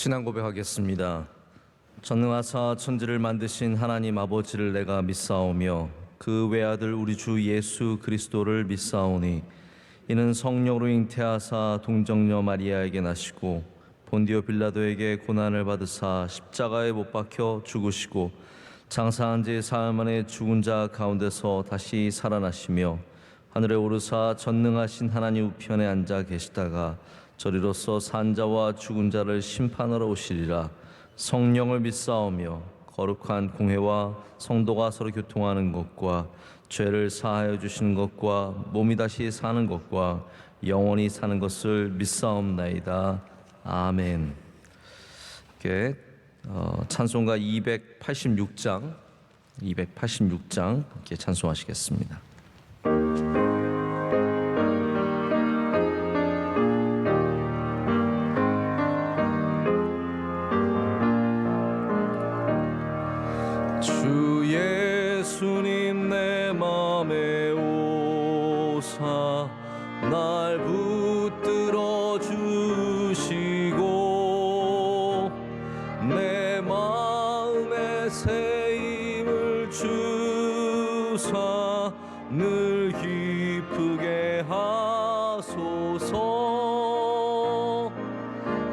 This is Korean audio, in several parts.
신앙 고백하겠습니다. 전능하사 천지를 만드신 하나님 아버지를 내가 믿사오며 그 외아들 우리 주 예수 그리스도를 믿사오니 이는 성령으로 잉태하사 동정녀 마리아에게 나시고 본디오 빌라도에게 고난을 받으사 십자가에 못 박혀 죽으시고 장사한 지 사흘 만에 죽은 자 가운데서 다시 살아나시며 하늘에 오르사 전능하신 하나님 우편에 앉아 계시다가 저리로서 산자와 죽은 자를 심판하러 오시리라. 성령을 믿사오며 거룩한 공회와 성도가 서로 교통하는 것과 죄를 사하여 주시는 것과 몸이 다시 사는 것과 영원히 사는 것을 믿사옵나이다. 아멘. 이렇게 찬송가 286장 이렇게 찬송하시겠습니다. 주 예수님 내 맘에 오사 날 붙들어 주시고 내 마음에 새 힘을 주사 늘 기쁘게 하소서.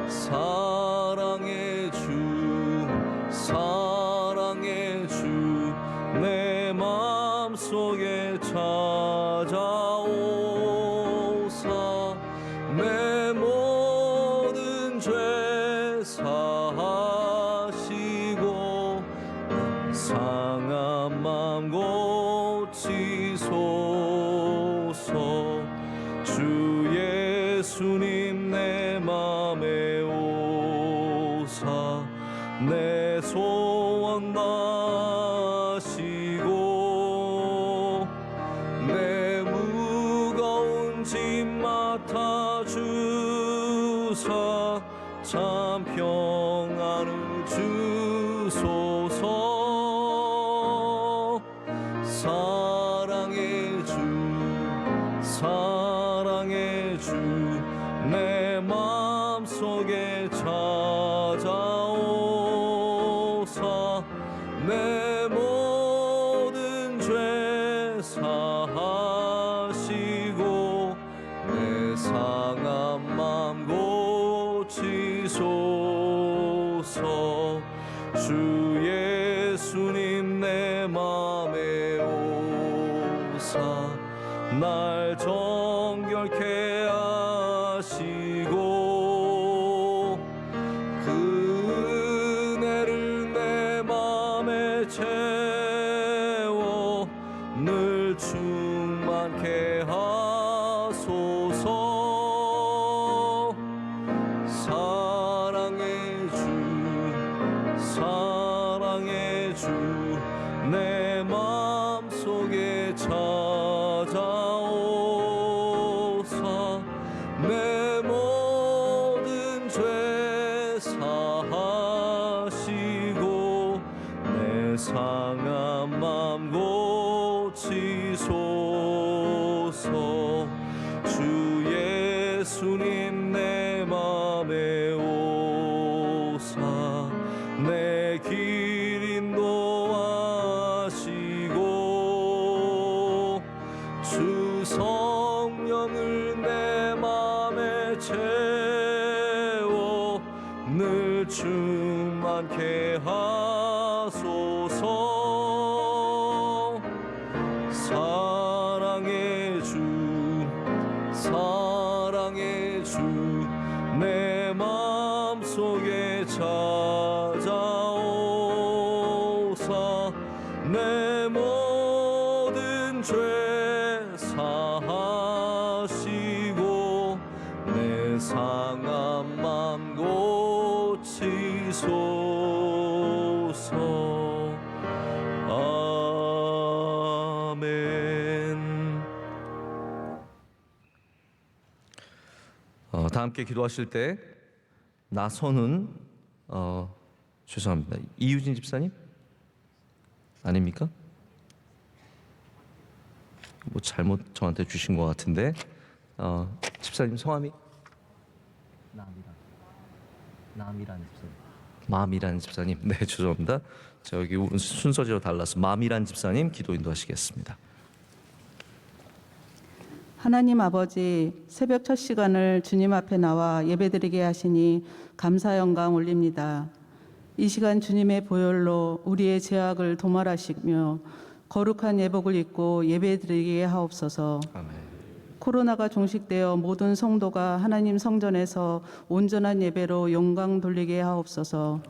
사랑의 주 사랑의 주 내 마음속에 찾아오사 내 모든 죄 사하시고 상한 마음 고치소서. 주 예수님 내 맘에 오사 내 소원 다시고 내 무거운 짐 맡아 주사 참 평안을 주소서. 사랑의 주 사랑의 주 내 마음속에 찾아오사 내 모든 죄 사하시고 내 상한 마음 고치소서. 주 예수님 내 맘에 오사 날 정결케 하시고 그 은혜를 내 맘에 채워 늘 충만케 하소서. 사랑의 주 사랑의 주 내 마음속에 찾아오사 내 모든 죄 사하시고 내 상한 마음 고치소서. 주 예수님 내 맘에 오사 내 길 인도하시고 주 성령을 내 맘에 채워 늘 충만케 하소서. 사랑의 주 사랑의 주 내 마음속에 찾아오사 내 모든 죄 사하시고 내 상한 마음 고치소서. 아멘. 다 함께 기도하실 때 나선은 죄송합니다. 이유진 집사님? 아닙니까? 뭐 잘못 저한테 주신 것 같은데 집사님 성함이? 나입니다. 마음이라는 집사님. 네, 죄송합니다. 자, 여기 순서대로 달라서 마음이라는 집사님 기도 인도하시겠습니다. 하나님 아버지, 새벽 첫 시간을 주님 앞에 나와 예배드리게 하시니 감사 영광 올립니다. 이 시간 주님의 보혈로 우리의 죄악을 도말하시며 거룩한 예복을 입고 예배드리게 하옵소서. 아멘. 코로나가 종식되어 모든 성도가 하나님 성전에서 온전한 예배로 영광 돌리게 하옵소서.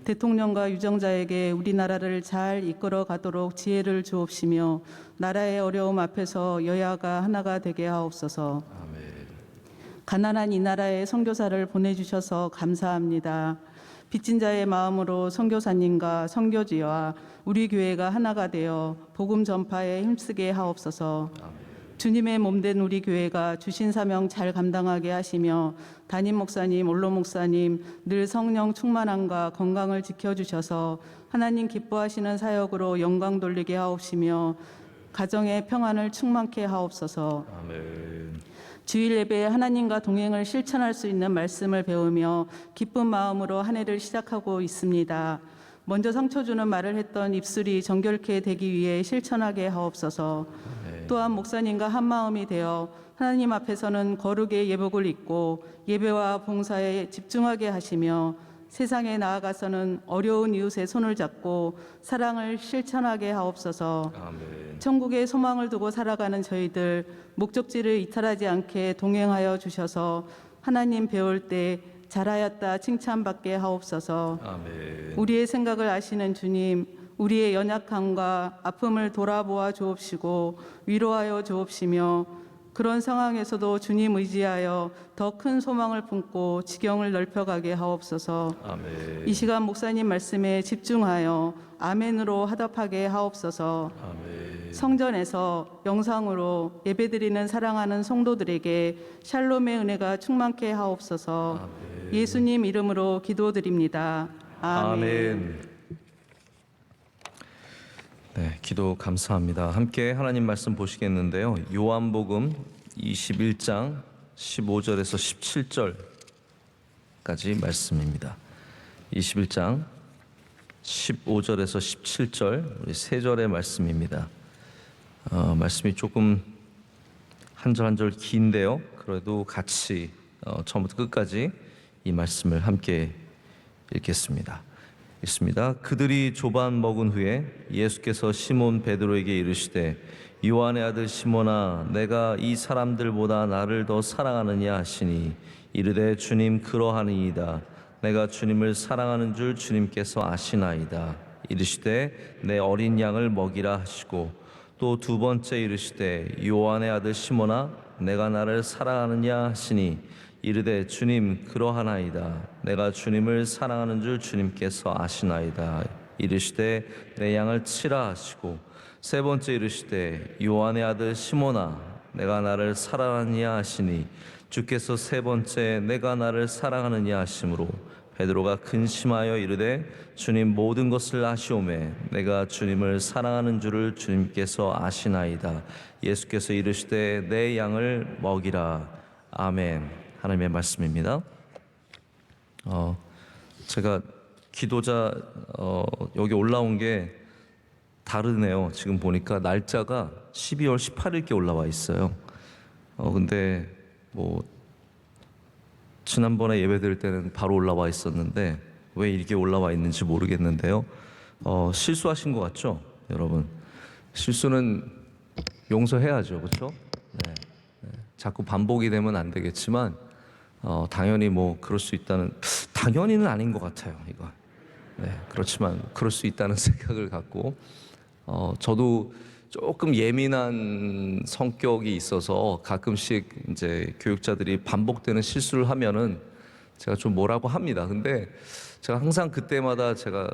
대통령과 유정자에게 우리나라를 잘 이끌어 가도록 지혜를 주옵시며 나라의 어려움 앞에서 여야가 하나가 되게 하옵소서. 아멘. 가난한 이 나라에 선교사를 보내주셔서 감사합니다. 빚진 자의 마음으로 선교사님과 선교지와 우리 교회가 하나가 되어 복음 전파에 힘쓰게 하옵소서. 주님의 몸된 우리 교회가 주신 사명 잘 감당하게 하시며 담임 목사님, 원로 목사님 늘 성령 충만함과 건강을 지켜주셔서 하나님 기뻐하시는 사역으로 영광 돌리게 하옵시며 가정의 평안을 충만케 하옵소서. 아멘. 주일 예배에 하나님과 동행을 실천할 수 있는 말씀을 배우며 기쁜 마음으로 한 해를 시작하고 있습니다. 먼저 상처 주는 말을 했던 입술이 정결케 되기 위해 실천하게 하옵소서. 또한 목사님과 한 마음이 되어 하나님 앞에서는 거룩의 예복을 입고 예배와 봉사에 집중하게 하시며 세상에 나아가서는 어려운 이웃의 손을 잡고 사랑을 실천하게 하옵소서. 아멘. 천국의 소망을 두고 살아가는 저희들 목적지를 이탈하지 않게 동행하여 주셔서 하나님 배울 때 잘하였다 칭찬받게 하옵소서. 아멘. 우리의 생각을 아시는 주님, 우리의 연약함과 아픔을 돌아보아 주옵시고 위로하여 주옵시며 그런 상황에서도 주님 의지하여 더 큰 소망을 품고 지경을 넓혀가게 하옵소서. 아멘. 이 시간 목사님 말씀에 집중하여 아멘으로 화답하게 하옵소서. 아멘. 성전에서 영상으로 예배드리는 사랑하는 성도들에게 샬롬의 은혜가 충만케 하옵소서. 아멘. 예수님 이름으로 기도드립니다. 아멘. 아멘. 네, 기도 감사합니다. 함께 하나님 말씀 보시겠는데요. 요한복음 21장 15절에서 17절까지 말씀입니다. 21장 15절에서 17절 우리 세 절의 말씀입니다. 말씀이 조금 한 절 한 절 긴데요. 그래도 같이 처음부터 끝까지 이 말씀을 함께 읽겠습니다. 있습니다. 그들이 조반 먹은 후에 예수께서 시몬 베드로에게 이르시되 요한의 아들 시몬아 내가 이 사람들보다 나를 더 사랑하느냐 하시니 이르되 주님 그러하니이다. 내가 주님을 사랑하는 줄 주님께서 아시나이다. 이르시되 내 어린 양을 먹이라 하시고 또 두 번째 이르시되 요한의 아들 시몬아 내가 나를 사랑하느냐 하시니 이르되 주님 그러하나이다. 내가 주님을 사랑하는 줄 주님께서 아시나이다. 이르시되 내 양을 치라 하시고 세 번째 이르시되 요한의 아들 시몬아 내가 나를 사랑하느냐 하시니 주께서 세 번째 내가 나를 사랑하느냐 하심으로 베드로가 근심하여 이르되 주님 모든 것을 아시오매 내가 주님을 사랑하는 줄을 주님께서 아시나이다. 예수께서 이르시되 내 양을 먹이라. 아멘. 하나님의 말씀입니다. 제가 기도자 여기 올라온 게 다르네요. 지금 보니까 날짜가 12월 18일께 올라와 있어요. 근데 뭐 지난번에 예배 드릴 때는 바로 올라와 있었는데 왜 이렇게 올라와 있는지 모르겠는데요. 실수하신 것 같죠, 여러분? 실수는 용서해야죠, 그렇죠? 네. 자꾸 반복이 되면 안 되겠지만 당연히 뭐 그럴 수 있다는 당연히는 아닌 것 같아요, 이거. 네, 그렇지만 그럴 수 있다는 생각을 갖고 저도 조금 예민한 성격이 있어서 가끔씩 이제 교육자들이 반복되는 실수를 하면은 제가 좀 뭐라고 합니다. 근데 제가 항상 그때마다 제가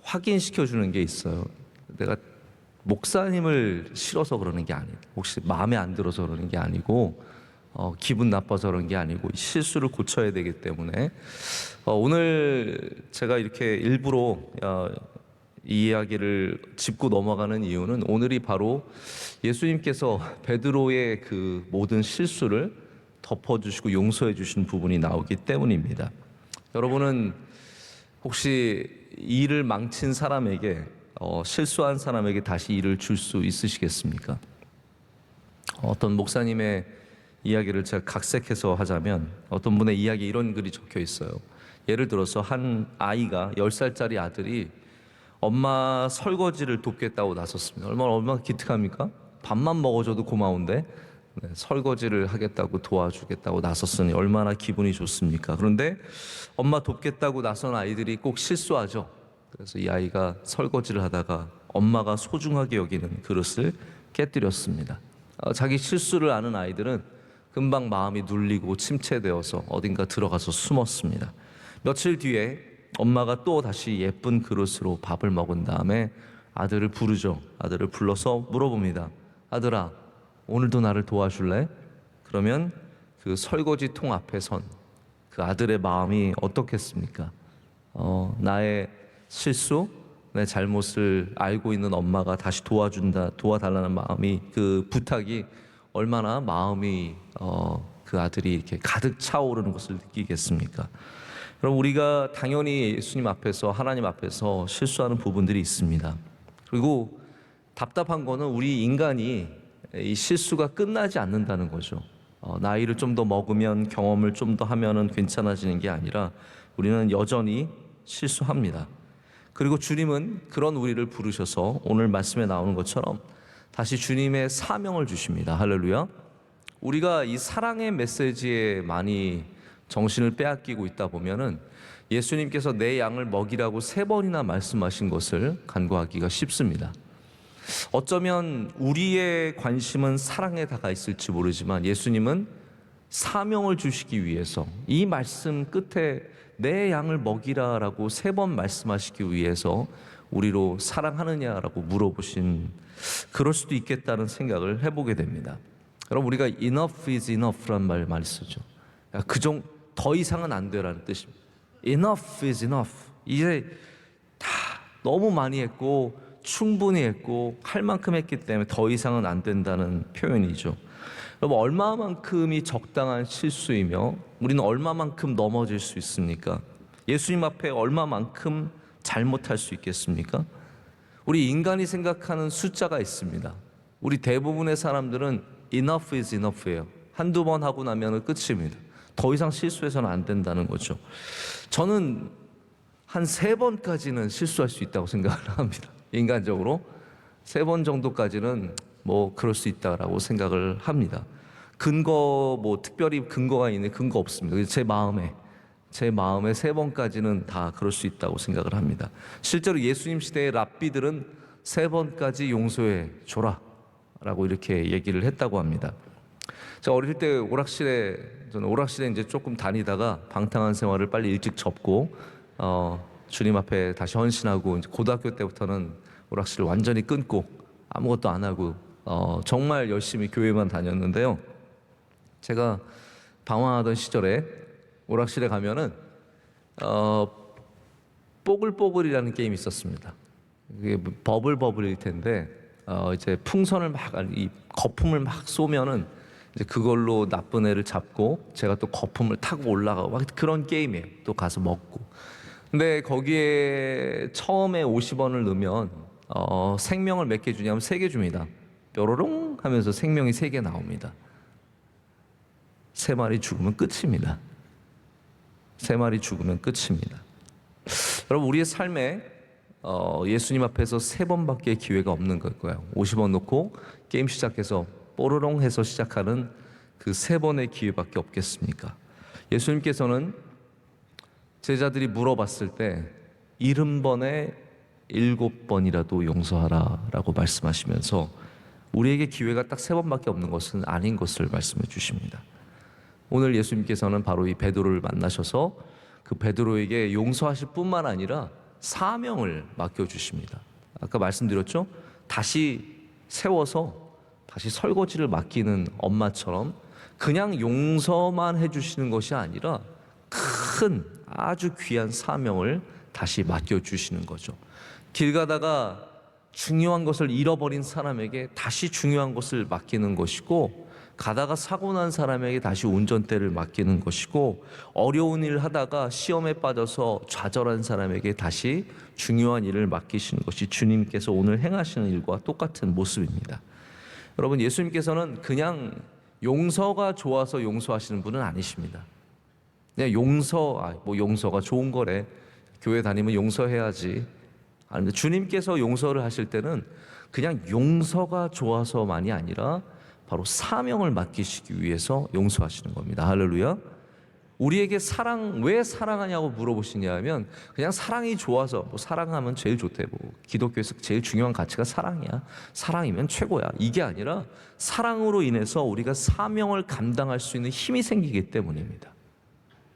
확인시켜 주는 게 있어요. 내가 목사님을 싫어서 그러는 게 아니고 혹시 마음에 안 들어서 그러는 게 아니고 기분 나빠서 그런 게 아니고 실수를 고쳐야 되기 때문에 오늘 제가 이렇게 일부러 이 이야기를 짚고 넘어가는 이유는 오늘이 바로 예수님께서 베드로의 그 모든 실수를 덮어주시고 용서해 주신 부분이 나오기 때문입니다. 여러분은 혹시 일을 망친 사람에게 실수한 사람에게 다시 일을 줄 수 있으시겠습니까? 어떤 목사님의 이야기를 제가 각색해서 하자면 어떤 분의 이야기에 이런 글이 적혀 있어요. 예를 들어서 한 아이가 10살짜리 아들이 엄마 설거지를 돕겠다고 나섰습니다. 얼마나 기특합니까? 밥만 먹어줘도 고마운데 설거지를 하겠다고 도와주겠다고 나섰으니 얼마나 기분이 좋습니까? 그런데 엄마 돕겠다고 나선 아이들이 꼭 실수하죠. 그래서 이 아이가 설거지를 하다가 엄마가 소중하게 여기는 그릇을 깨뜨렸습니다. 자기 실수를 아는 아이들은 금방 마음이 눌리고 침체되어서 어딘가 들어가서 숨었습니다. 며칠 뒤에 엄마가 또 다시 예쁜 그릇으로 밥을 먹은 다음에 아들을 부르죠. 아들을 불러서 물어봅니다. 아들아, 오늘도 나를 도와줄래? 그러면 그 설거지통 앞에 선 그 아들의 마음이 어떻겠습니까? 나의 실수, 내 잘못을 알고 있는 엄마가 다시 도와달라는 마음이, 그 부탁이 얼마나 마음이 그 아들이 이렇게 가득 차오르는 것을 느끼겠습니까? 여러분, 우리가 당연히 예수님 앞에서, 하나님 앞에서 실수하는 부분들이 있습니다. 그리고 답답한 거는 우리 인간이 이 실수가 끝나지 않는다는 거죠. 나이를 좀 더 먹으면, 경험을 좀 더 하면은 괜찮아지는 게 아니라 우리는 여전히 실수합니다. 그리고 주님은 그런 우리를 부르셔서 오늘 말씀에 나오는 것처럼 다시 주님의 사명을 주십니다. 할렐루야. 우리가 이 사랑의 메시지에 많이 정신을 빼앗기고 있다 보면은 예수님께서 내 양을 먹이라고 3번이나 말씀하신 것을 간과하기가 쉽습니다. 어쩌면 우리의 관심은 사랑에 다가 있을지 모르지만 예수님은 사명을 주시기 위해서 이 말씀 끝에 내 양을 먹이라라고 3번 말씀하시기 위해서 우리로 사랑하느냐라고 물어보신, 그럴 수도 있겠다는 생각을 해보게 됩니다. 여러분, 우리가 enough is enough란 말 많이 쓰죠. 더 이상은 안 되라는 뜻입니다. Enough is enough. 이제 다 너무 많이 했고 충분히 했고 할 만큼 했기 때문에 더 이상은 안 된다는 표현이죠. 여러분, 얼마만큼이 적당한 실수이며 우리는 얼마만큼 넘어질 수 있습니까? 예수님 앞에 얼마만큼 잘못할 수 있겠습니까? 우리 인간이 생각하는 숫자가 있습니다. 우리 대부분의 사람들은 enough is enough예요. 한두 번 하고 나면 끝입니다. 더 이상 실수해서는 안 된다는 거죠. 저는 한 3번까지는 실수할 수 있다고 생각을 합니다. 인간적으로 3번 정도까지는 뭐 그럴 수 있다라고 생각을 합니다. 특별히 근거가 있는 근거 없습니다. 제 마음에 3번까지는 다 그럴 수 있다고 생각을 합니다. 실제로 예수님 시대의 랍비들은 3번까지 용서해 줘라 라고 이렇게 얘기를 했다고 합니다. 제가 어릴 때 저는 오락실에 이제 조금 다니다가 방탕한 생활을 빨리 일찍 접고 주님 앞에 다시 헌신하고, 이제 고등학교 때부터는 오락실을 완전히 끊고 아무것도 안 하고 정말 열심히 교회만 다녔는데요. 제가 방황하던 시절에 오락실에 가면은 뽀글뽀글이라는 게임이 있었습니다. 그게 버블버블일 텐데 이제 풍선을 이 거품을 막 쏘면은 이제 그걸로 나쁜 애를 잡고 제가 또 거품을 타고 올라가고 막 그런 게임이에요. 또 가서 먹고. 근데 거기에 처음에 50원을 넣으면 생명을 몇 개 주냐면 3개 줍니다. 뾰로롱 하면서 생명이 3개 나옵니다. 3마리 죽으면 끝입니다. 3마리 죽으면 끝입니다. 여러분, 우리의 삶에 예수님 앞에서 3번밖에 기회가 없는 거예요. 50원 넣고 게임 시작해서 뽀로롱 해서 시작하는 그 3번의 기회밖에 없겠습니까? 예수님께서는 제자들이 물어봤을 때 70번에 7번이라도 용서하라 라고 말씀하시면서 우리에게 기회가 딱 3번밖에 없는 것은 아닌 것을 말씀해 주십니다. 오늘 예수님께서는 바로 이 베드로를 만나셔서 그 베드로에게 용서하실 뿐만 아니라 사명을 맡겨주십니다. 아까 말씀드렸죠? 다시 세워서 다시 설거지를 맡기는 엄마처럼 그냥 용서만 해주시는 것이 아니라 큰 아주 귀한 사명을 다시 맡겨주시는 거죠. 길 가다가 중요한 것을 잃어버린 사람에게 다시 중요한 것을 맡기는 것이고, 가다가 사고 난 사람에게 다시 운전대를 맡기는 것이고, 어려운 일 하다가 시험에 빠져서 좌절한 사람에게 다시 중요한 일을 맡기시는 것이 주님께서 오늘 행하시는 일과 똑같은 모습입니다. 여러분, 예수님께서는 그냥 용서가 좋아서 용서하시는 분은 아니십니다. 그냥 용서가 좋은 거래, 교회 다니면 용서해야지. 아닙니다. 주님께서 용서를 하실 때는 그냥 용서가 좋아서만이 아니라 바로 사명을 맡기시기 위해서 용서하시는 겁니다. 할렐루야. 우리에게 왜 사랑하냐고 물어보시냐면, 그냥 사랑이 좋아서, 사랑하면 제일 좋대, 기독교에서 제일 중요한 가치가 사랑이야, 사랑이면 최고야, 이게 아니라 사랑으로 인해서 우리가 사명을 감당할 수 있는 힘이 생기기 때문입니다.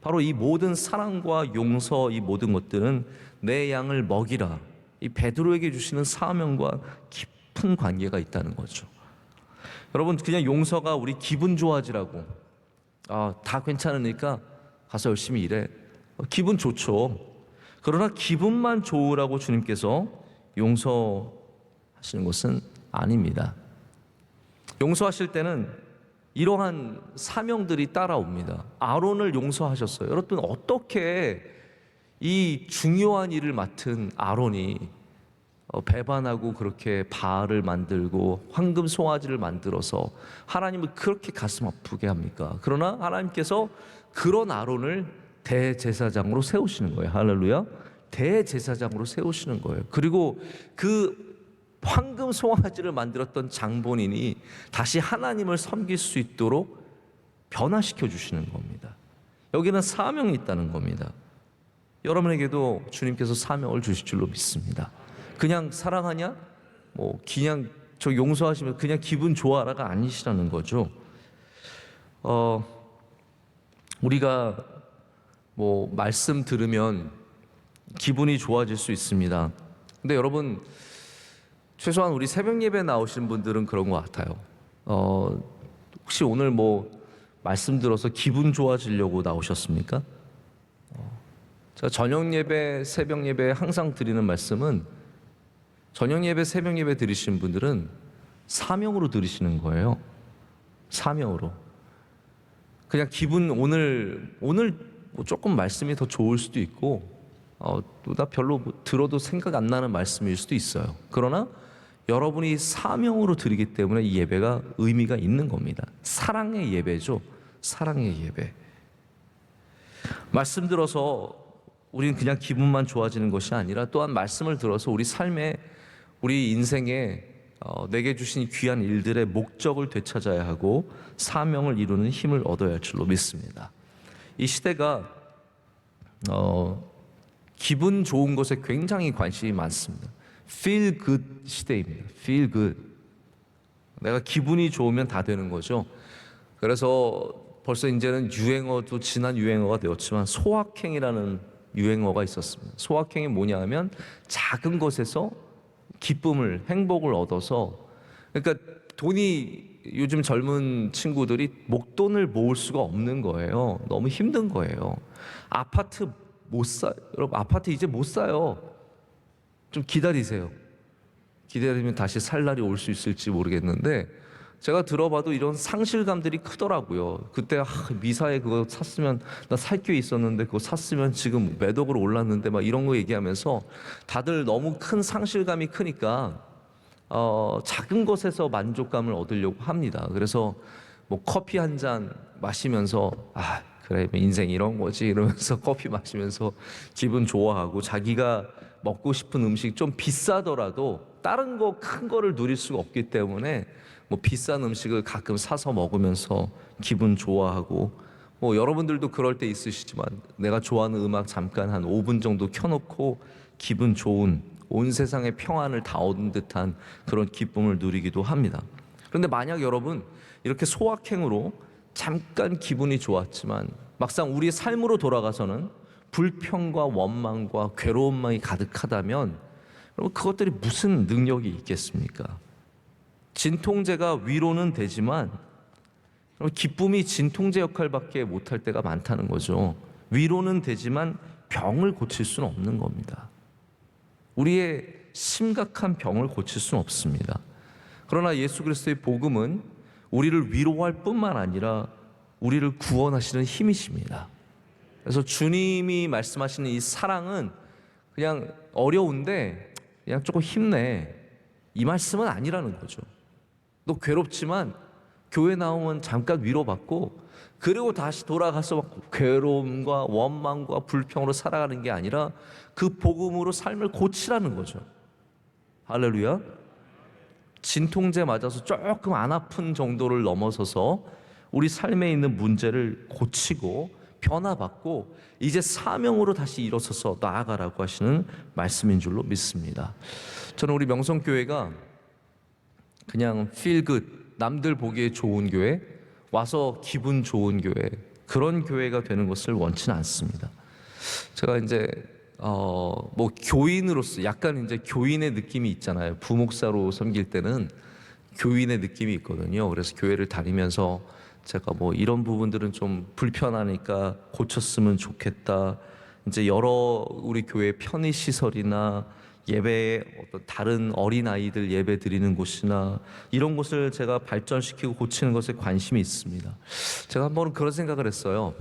바로 이 모든 사랑과 용서, 이 모든 것들은 내 양을 먹이라, 이 베드로에게 주시는 사명과 깊은 관계가 있다는 거죠. 여러분, 그냥 용서가 우리 기분 좋아지라고, 다 괜찮으니까 가서 열심히 일해, 기분 좋죠. 그러나 기분만 좋으라고 주님께서 용서하시는 것은 아닙니다. 용서하실 때는 이러한 사명들이 따라옵니다. 아론을 용서하셨어요. 여러분, 어떻게 이 중요한 일을 맡은 아론이 배반하고 그렇게 바알을 만들고 황금 송아지를 만들어서 하나님을 그렇게 가슴 아프게 합니까? 그러나 하나님께서 그런 아론을 대제사장으로 세우시는 거예요. 할렐루야. 대제사장으로 세우시는 거예요. 그리고 그 황금 송아지를 만들었던 장본인이 다시 하나님을 섬길 수 있도록 변화시켜 주시는 겁니다. 여기는 사명이 있다는 겁니다. 여러분에게도 주님께서 사명을 주실 줄로 믿습니다. 그냥 사랑하냐? 그냥 저 용서하시면 그냥 기분 좋아라가 아니시라는 거죠. 우리가 말씀 들으면 기분이 좋아질 수 있습니다. 근데 여러분, 최소한 우리 새벽 예배 나오신 분들은 그런 것 같아요. 혹시 오늘 말씀 들어서 기분 좋아지려고 나오셨습니까? 제가 저녁 예배, 새벽 예배 항상 드리는 말씀은, 저녁 예배, 새벽 예배 들으시는 분들은 사명으로 들으시는 거예요. 사명으로. 그냥 기분, 오늘 조금 말씀이 더 좋을 수도 있고, 나 별로 들어도 생각 안 나는 말씀일 수도 있어요. 그러나 여러분이 사명으로 드리기 때문에 이 예배가 의미가 있는 겁니다. 사랑의 예배죠. 사랑의 예배. 말씀 들어서 우리는 그냥 기분만 좋아지는 것이 아니라, 또한 말씀을 들어서 우리 삶에, 우리 인생에 내게 주신 귀한 일들의 목적을 되찾아야 하고 사명을 이루는 힘을 얻어야 할 줄로 믿습니다. 이 시대가 기분 좋은 것에 굉장히 관심이 많습니다. Feel good 시대입니다. Feel good. 내가 기분이 좋으면 다 되는 거죠. 그래서 벌써 이제는 유행어도 지난 유행어가 되었지만, 소확행이라는 유행어가 있었습니다. 소확행이 뭐냐 하면, 작은 것에서 기쁨을, 행복을 얻어서, 그러니까 요즘 젊은 친구들이 목돈을 모을 수가 없는 거예요. 너무 힘든 거예요. 아파트 못 사, 여러분, 아파트 이제 못 사요. 좀 기다리세요. 기다리면 다시 살 날이 올 수 있을지 모르겠는데, 제가 들어봐도 이런 상실감들이 크더라고요. 그때 미사에 그거 샀으면, 나 살 게 있었는데 그거 샀으면 지금 몇 억으로 올랐는데, 이런 거 얘기하면서 다들 너무 큰 상실감이 크니까 작은 것에서 만족감을 얻으려고 합니다. 그래서 커피 한 잔 마시면서, 그래, 인생 이런 거지 이러면서 커피 마시면서 기분 좋아하고, 자기가 먹고 싶은 음식 좀 비싸더라도 다른 거 큰 거를 누릴 수가 없기 때문에 비싼 음식을 가끔 사서 먹으면서 기분 좋아하고, 여러분들도 그럴 때 있으시지만, 내가 좋아하는 음악 잠깐 한 5분 정도 켜놓고 기분 좋은, 온 세상의 평안을 다 얻은 듯한 그런 기쁨을 누리기도 합니다. 그런데 만약 여러분 이렇게 소확행으로 잠깐 기분이 좋았지만 막상 우리의 삶으로 돌아가서는 불평과 원망과 괴로움만이 가득하다면, 여러분, 그것들이 무슨 능력이 있겠습니까? 진통제가 위로는 되지만 기쁨이 진통제 역할밖에 못할 때가 많다는 거죠. 위로는 되지만 병을 고칠 수는 없는 겁니다. 우리의 심각한 병을 고칠 수는 없습니다. 그러나 예수 그리스도의 복음은 우리를 위로할 뿐만 아니라 우리를 구원하시는 힘이십니다. 그래서 주님이 말씀하시는 이 사랑은 그냥 어려운데 그냥 조금 힘내, 이 말씀은 아니라는 거죠. 너 괴롭지만 교회 나오면 잠깐 위로받고 그리고 다시 돌아가서 막 괴로움과 원망과 불평으로 살아가는 게 아니라 그 복음으로 삶을 고치라는 거죠. 할렐루야. 진통제 맞아서 조금 안 아픈 정도를 넘어서서 우리 삶에 있는 문제를 고치고 변화받고 이제 사명으로 다시 일어서서 나아가라고 하시는 말씀인 줄로 믿습니다. 저는 우리 명성교회가 그냥 feel good, 남들 보기에 좋은 교회, 와서 기분 좋은 교회, 그런 교회가 되는 것을 원치는 않습니다. 제가 이제 뭐 교인으로서 약간 이제 교인의 느낌이 있잖아요. 부목사로 섬길 때는 교인의 느낌이 있거든요. 그래서 교회를 다니면서 제가 뭐 이런 부분들은 좀 불편하니까 고쳤으면 좋겠다. 이제 여러 우리 교회 편의 시설이나 예배에 어떤 다른 어린 아이들 예배 드리는 곳이나 이런 곳을 제가 발전시키고 고치는 것에 관심이 있습니다. 제가 한번 그런 생각을 했어요.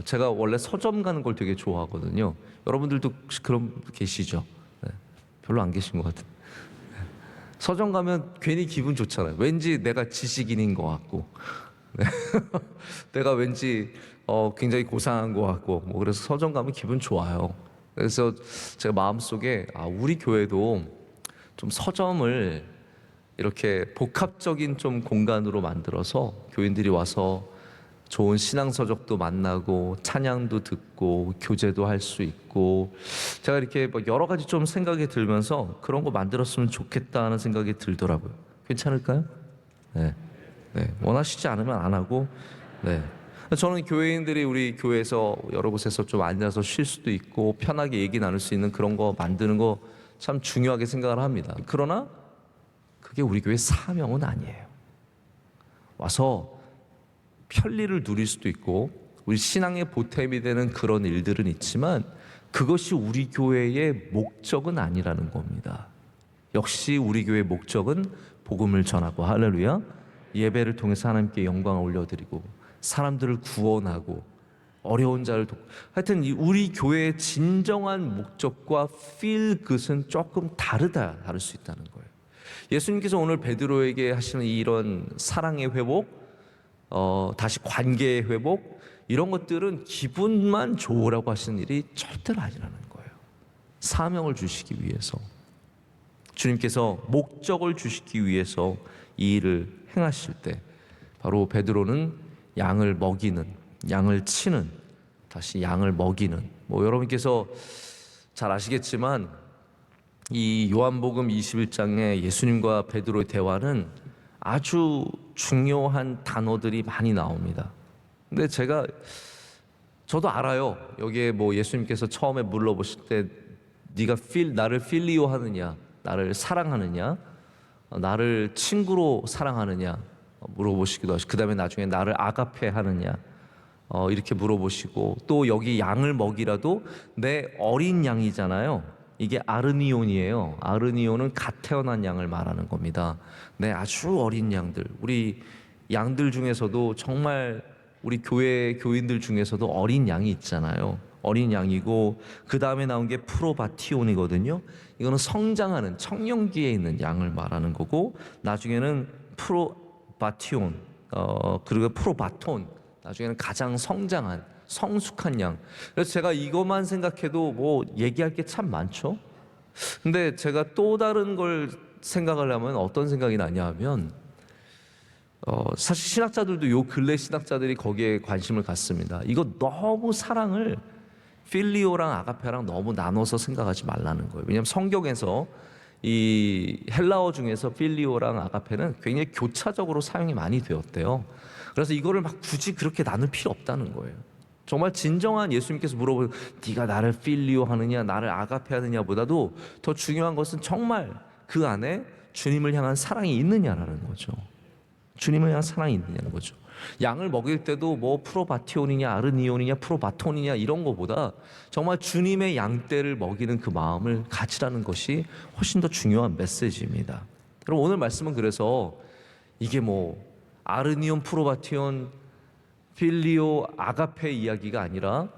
제가 원래 서점 가는 걸 되게 좋아하거든요. 여러분들도 혹시 그런 분 계시죠? 네, 별로 안 계신 것 같은데. 서점 가면 괜히 기분 좋잖아요. 왠지 내가 지식인인 것 같고, 네. 내가 왠지 굉장히 고상한 것 같고, 뭐 그래서 서점 가면 기분 좋아요. 그래서 제가 마음속에 우리 교회도 좀 서점을 이렇게 복합적인 좀 공간으로 만들어서 교인들이 와서 좋은 신앙 서적도 만나고 찬양도 듣고 교제도 할 수 있고, 제가 이렇게 뭐 여러 가지 좀 생각이 들면서 그런 거 만들었으면 좋겠다는 생각이 들더라고요. 괜찮을까요? 네. 네. 원하시지 않으면 안 하고, 네. 저는 교회인들이 우리 교회에서 여러 곳에서 좀 앉아서 쉴 수도 있고 편하게 얘기 나눌 수 있는 그런 거 만드는 거 참 중요하게 생각을 합니다. 그러나 그게 우리 교회 사명은 아니에요. 와서 편리를 누릴 수도 있고 우리 신앙의 보탬이 되는 그런 일들은 있지만 그것이 우리 교회의 목적은 아니라는 겁니다. 역시 우리 교회의 목적은 복음을 전하고, 할렐루야, 예배를 통해서 하나님께 영광을 올려드리고 사람들을 구원하고 어려운 자를 돕고, 하여튼 우리 교회의 진정한 목적과 feel good은 조금 다를 수 있다는 거예요. 예수님께서 오늘 베드로에게 하시는 이런 사랑의 회복, 다시 관계의 회복, 이런 것들은 기분만 좋으라고 하시는 일이 절대로 아니라는 거예요. 사명을 주시기 위해서, 주님께서 목적을 주시기 위해서 이 일을 행하실 때 바로 베드로는 양을 먹이는, 양을 치는, 다시 양을 먹이는, 뭐 여러분께서 잘 아시겠지만 이 요한복음 21장에 예수님과 베드로의 대화는 아주 중요한 단어들이 많이 나옵니다. 근데 저도 알아요. 여기에 뭐 예수님께서 처음에 물어보실 때 네가 나를 필리오 하느냐, 나를 사랑하느냐, 나를 친구로 사랑하느냐 물어보시기도 하시고, 그 다음에 나중에 나를 아가페 하느냐 이렇게 물어보시고, 또 여기 양을 먹이라도 내 어린 양이잖아요. 이게 아르니온이에요. 아르니온은 갓 태어난 양을 말하는 겁니다. 네, 아주 어린 양들, 우리 양들 중에서도 정말 우리 교회 교인들 중에서도 어린 양이 있잖아요. 어린 양이고 그 다음에 나온 게 프로바티온이거든요. 이거는 성장하는 청년기에 있는 양을 말하는 거고, 나중에는 프로바티온, 그리고 프로바톤, 나중에는 가장 성장한 성숙한 양. 그래서 제가 이것만 생각해도 뭐 얘기할 게 참 많죠. 근데 제가 또 다른 걸 생각을 하면 어떤 생각이 나냐 하면, 사실 신학자들도 요 근래 신학자들이 거기에 관심을 갖습니다. 이거 너무 사랑을 필리오랑 아가페랑 너무 나눠서 생각하지 말라는 거예요. 왜냐하면 성경에서 이 헬라어 중에서 필리오랑 아가페는 굉장히 교차적으로 사용이 많이 되었대요. 그래서 이거를 막 굳이 그렇게 나눌 필요 없다는 거예요. 정말 진정한 예수님께서 물어보는 네가 나를 필리오 하느냐 나를 아가페 하느냐 보다도 더 중요한 것은 정말 그 안에 주님을 향한 사랑이 있느냐라는 거죠. 주님을 향한 사랑이 있느냐는 거죠. 양을 먹일 때도 뭐 프로바티온이냐 아르니온이냐 프로바톤이냐 이런 거보다 정말 주님의 양떼를 먹이는 그 마음을 가지라는 것이 훨씬 더 중요한 메시지입니다. 그럼 오늘 말씀은 그래서 이게 뭐 아르니온 프로바티온 필리오 아가페 이야기가 아니라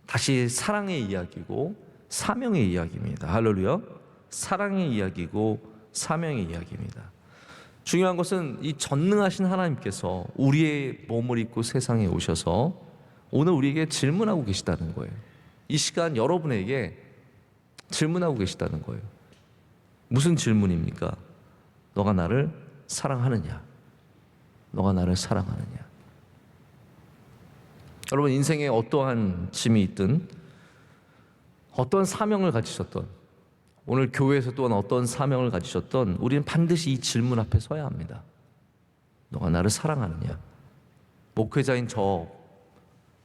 다시 사랑의 이야기고 사명의 이야기입니다. 할렐루야. 사랑의 이야기고 사명의 이야기입니다. 중요한 것은 이 전능하신 하나님께서 우리의 몸을 입고 세상에 오셔서 오늘 우리에게 질문하고 계시다는 거예요. 이 시간 여러분에게 질문하고 계시다는 거예요. 무슨 질문입니까? 너가 나를 사랑하느냐? 너가 나를 사랑하느냐? 여러분, 인생에 어떠한 짐이 있든 어떤 사명을 가지셨던, 오늘 교회에서 또한 어떤 사명을 가지셨던 우리는 반드시 이 질문 앞에 서야 합니다. 너가 나를 사랑하느냐? 목회자인 저,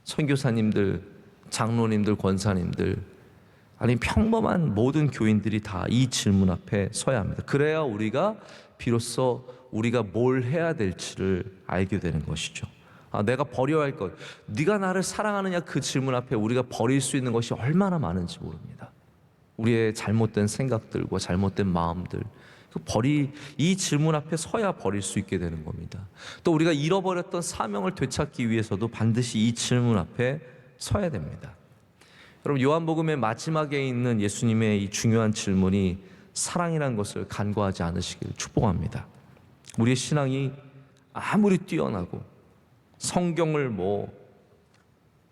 선교사님들, 장로님들, 권사님들, 아니 평범한 모든 교인들이 다 이 질문 앞에 서야 합니다. 그래야 우리가 비로소 우리가 뭘 해야 될지를 알게 되는 것이죠. 내가 버려야 할 것, 네가 나를 사랑하느냐, 그 질문 앞에 우리가 버릴 수 있는 것이 얼마나 많은지 모릅니다. 우리의 잘못된 생각들과 잘못된 마음들, 이 질문 앞에 서야 버릴 수 있게 되는 겁니다. 또 우리가 잃어버렸던 사명을 되찾기 위해서도 반드시 이 질문 앞에 서야 됩니다. 여러분, 요한복음의 마지막에 있는 예수님의 이 중요한 질문이 사랑이라는 것을 간과하지 않으시기를 축복합니다. 우리의 신앙이 아무리 뛰어나고 성경을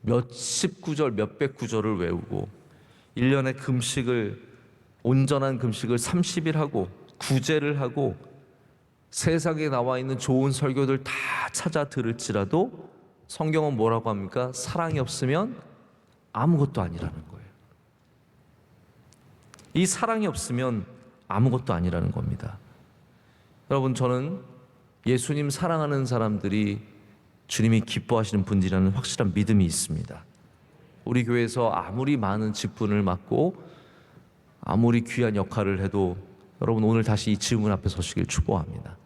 몇십 구절, 몇백 구절을 외우고 1년에 온전한 금식을 30일 하고 구제를 하고 세상에 나와 있는 좋은 설교들 다 찾아 들을지라도 성경은 뭐라고 합니까? 사랑이 없으면 아무것도 아니라는 거예요. 이 사랑이 없으면 아무것도 아니라는 겁니다. 여러분, 저는 예수님 사랑하는 사람들이 주님이 기뻐하시는 분들이라는 확실한 믿음이 있습니다. 우리 교회에서 아무리 많은 직분을 맡고 아무리 귀한 역할을 해도 여러분, 오늘 다시 이 질문 앞에 서시길 축복합니다.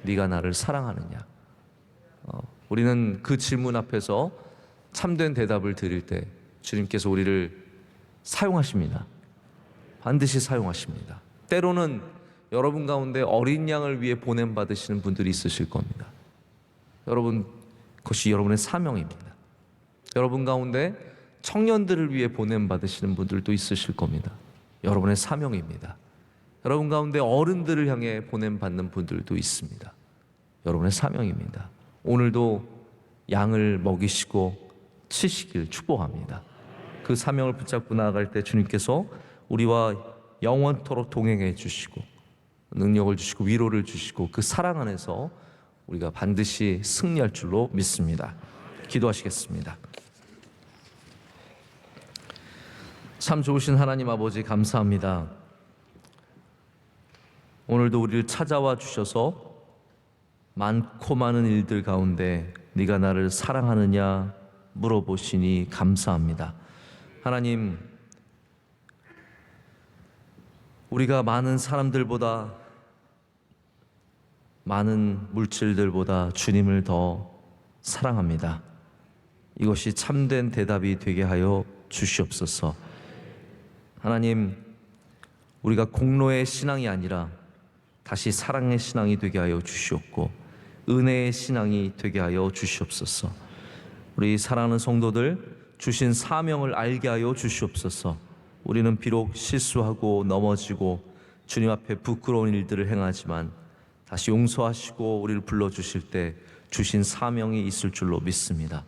네가 나를 사랑하느냐? 우리는 그 질문 앞에서 참된 대답을 드릴 때 주님께서 우리를 사용하십니다. 반드시 사용하십니다. 때로는 여러분 가운데 어린 양을 위해 보냄받으시는 분들이 있으실 겁니다. 여러분, 그것이 여러분의 사명입니다. 여러분 가운데 청년들을 위해 보냄받으시는 분들도 있으실 겁니다. 여러분의 사명입니다. 여러분 가운데 어른들을 향해 보냄받는 분들도 있습니다. 여러분의 사명입니다. 오늘도 양을 먹이시고 치시길 축복합니다. 그 사명을 붙잡고 나아갈 때 주님께서 우리와 영원토록 동행해 주시고 능력을 주시고 위로를 주시고 그 사랑 안에서 우리가 반드시 승리할 줄로 믿습니다. 기도하시겠습니다. 참 좋으신 하나님 아버지, 감사합니다. 오늘도 우리를 찾아와 주셔서 많고 많은 일들 가운데 네가 나를 사랑하느냐 물어보시니 감사합니다. 하나님, 우리가 많은 사람들보다, 많은 물질들보다 주님을 더 사랑합니다. 이것이 참된 대답이 되게 하여 주시옵소서. 하나님, 우리가 공로의 신앙이 아니라 다시 사랑의 신앙이 되게 하여 주시옵고 은혜의 신앙이 되게 하여 주시옵소서. 우리 사랑하는 성도들 주신 사명을 알게 하여 주시옵소서. 우리는 비록 실수하고 넘어지고 주님 앞에 부끄러운 일들을 행하지만 다시 용서하시고 우리를 불러주실 때 주신 사명이 있을 줄로 믿습니다.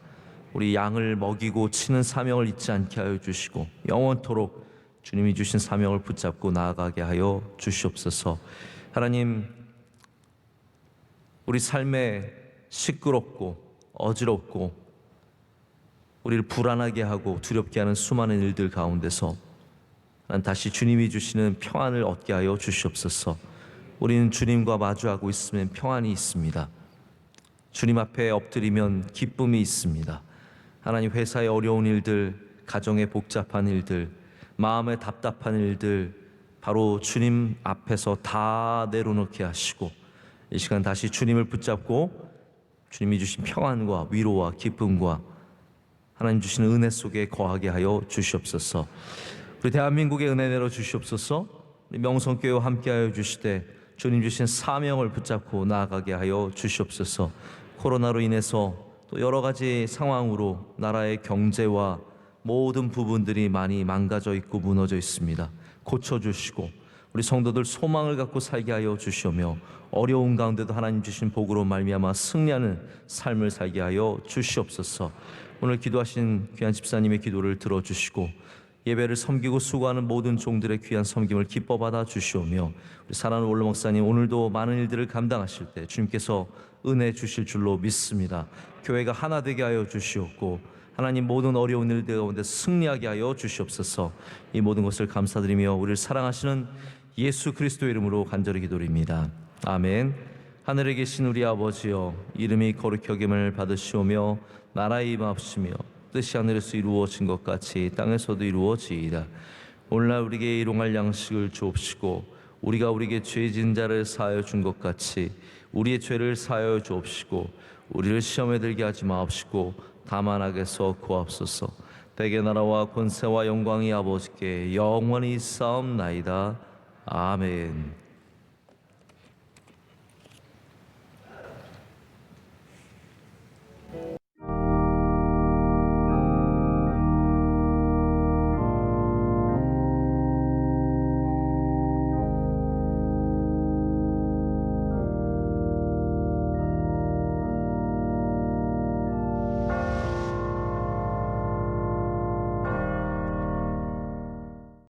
우리 양을 먹이고 치는 사명을 잊지 않게 하여 주시고 영원토록 주님이 주신 사명을 붙잡고 나아가게 하여 주시옵소서. 하나님, 우리 삶에 시끄럽고 어지럽고 우리를 불안하게 하고 두렵게 하는 수많은 일들 가운데서 난 다시 주님이 주시는 평안을 얻게 하여 주시옵소서. 우리는 주님과 마주하고 있으면 평안이 있습니다. 주님 앞에 엎드리면 기쁨이 있습니다. 하나님, 회사의 어려운 일들, 가정의 복잡한 일들, 마음의 답답한 일들 바로 주님 앞에서 다 내려놓게 하시고 이 시간 다시 주님을 붙잡고 주님이 주신 평안과 위로와 기쁨과 하나님 주시는 은혜 속에 거하게 하여 주시옵소서. 우리 대한민국에 은혜 내려 주시옵소서. 우리 명성교회와 함께하여 주시되 주님 주신 사명을 붙잡고 나아가게 하여 주시옵소서. 코로나로 인해서 또 여러 가지 상황으로 나라의 경제와 모든 부분들이 많이 망가져 있고 무너져 있습니다. 고쳐주시고 우리 성도들 소망을 갖고 살게 하여 주시오며 어려운 가운데도 하나님 주신 복으로 말미암아 승리하는 삶을 살게 하여 주시옵소서. 오늘 기도하신 귀한 집사님의 기도를 들어주시고 예배를 섬기고 수고하는 모든 종들의 귀한 섬김을 기뻐 받아 주시오며 우리 사랑하는 원로 목사님 오늘도 많은 일들을 감당하실 때 주님께서 은혜 주실 줄로 믿습니다. 교회가 하나 되게 하여 주시옵고 하나님 모든 어려운 일들 가운데 승리하게 하여 주시옵소서. 이 모든 것을 감사드리며 우리를 사랑하시는 예수 그리스도의 이름으로 간절히 기도드립니다. 아멘. 하늘에 계신 우리 아버지여, 이름이 거룩히 여김을 받으시오며 나라의 임하옵시며 뜻이 하늘에서 이루어진 것 같이 땅에서도 이루어지이다. 오늘날 우리에게 일용할 양식을 주옵시고 우리가 우리에게 죄 지은 자를 사하여 준 것 같이 우리의 죄를 사하여 주옵시고 우리를 시험에 들게 하지 마옵시고 다만 악에서 구하옵소서. 대개 나라와 권세와 영광이 아버지께 영원히 있사옵나이다. 아멘.